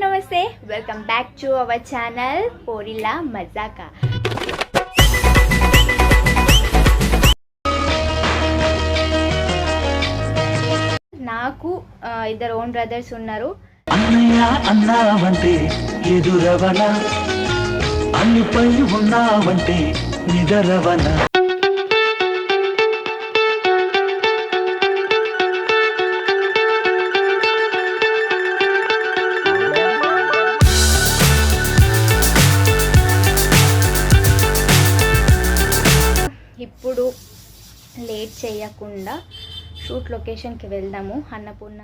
నమస్తే welcome back to our channel పోరిల్లా మజాకా. నాకు ఇద్దరు ఓన్ బ్రదర్స్ ఉన్నారు. అన్నయ్య అన్నావంటే ఎదురవన, అన్నిపై ఉన్నావంటే నిదరవన. ఇప్పుడు లేట్ చేయకుండా షూట్ లొకేషన్కి వెళ్దాము. అన్నపూర్ణ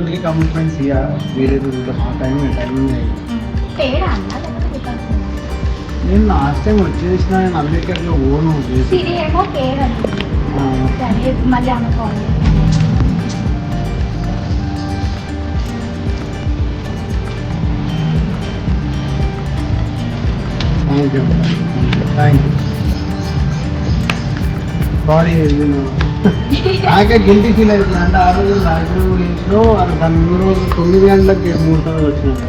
అందుకే కమిట్మెంట్స్ వేరే టైమింగ్ నేను లాస్ట్ టైం వచ్చేసిన నేను అమెరికాలో ఓను థ్యాంక్ యూ సారీ నాకే గిల్టీ ఫీల్ అవుతుంది. అంటే ఆ రోజు రాజులో దాని ముందు రోజు 9 గంటలకు ముహూర్తం వచ్చినాను.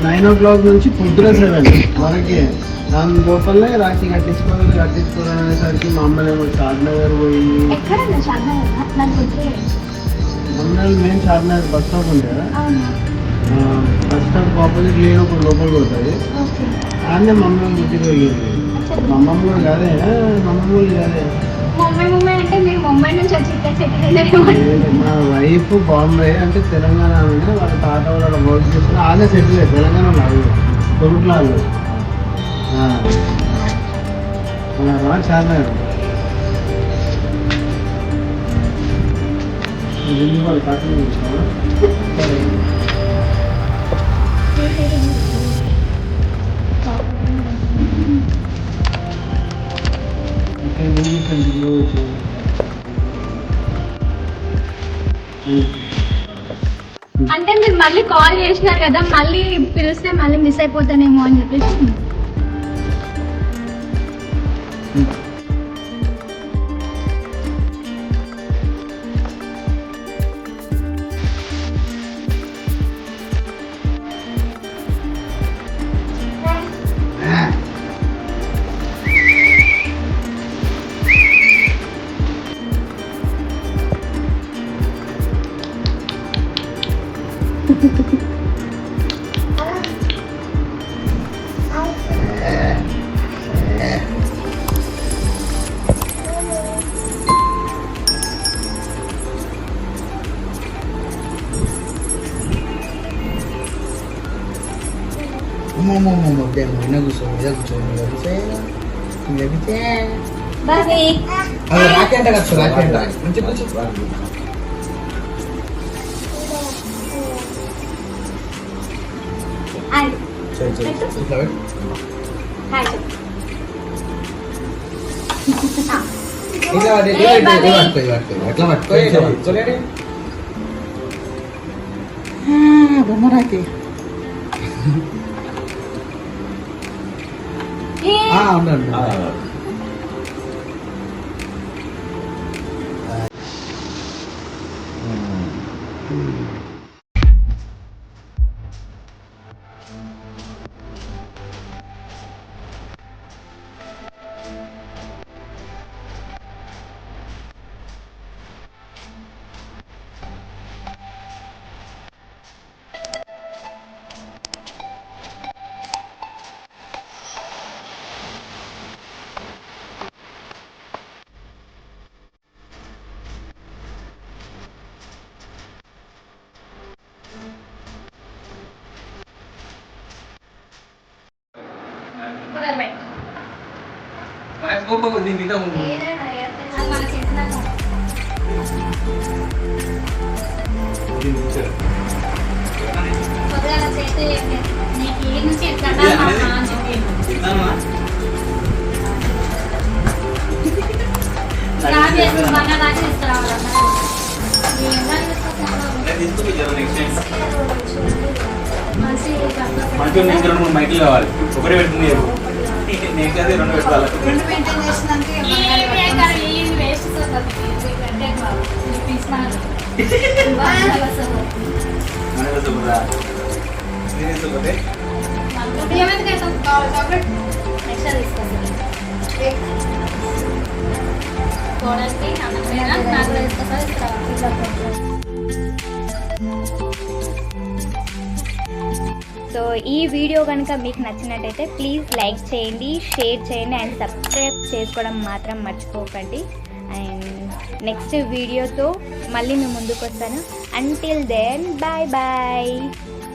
9 o'clock నుంచి పొద్దున 7 వరకే దాని లోపలనే రాఖీ కట్టించుకోవాలనేసరికి మా అమ్మలేమో చార్నగర్ పోయింది. మమ్మల్ని మేము చార్నగర్ బస్ స్టాప్ ఉంది కదా, బస్ స్టాప్ ఆపోజిట్ లేని ఒక లోపలికి పోతుంది. అన్నీ మమ్మల్ని గుర్తుకు పోయింది. మమ్మల్ని కూడా కాదే మా వైఫ్ బాంబే అంటే తెలంగాణ వాళ్ళ తాత వాళ్ళ వర్క్ చేసుకుని ఆనే సెటిల్ అయ్యి తెలంగాణ కొడుకులాలు చాలా వాళ్ళు కట్టలు అంటే మీరు మళ్ళీ కాల్ చేసినారు కదా, మళ్ళీ పిలిస్తే మళ్ళీ మిస్ అయిపోతానేమో అని చెప్పేసి. బొమ్మరాకి ఉండండి. దీని మీద ఉంది. దీన్ని చూసారు. తిన్నామా? తీసుకుపోయి నెక్స్ట్ టైం మంచిగా నీకు 2-3 మైకులు కావాలి. ఒకటే పెడుతుంది నేను కదా 2 పెట్టాలి. మనకు సూపరా నేను సూపరే సో ఈ వీడియో కనుక మీకు నచ్చినట్టయితే ప్లీజ్ లైక్ చేయండి, షేర్ చేయండి అండ్ సబ్స్క్రైబ్ చేసుకోవడం మాత్రం మర్చిపోకండి. అండ్ నెక్స్ట్ వీడియోతో మళ్ళీ మేము ముందుకు వస్తాను. Until then bye bye.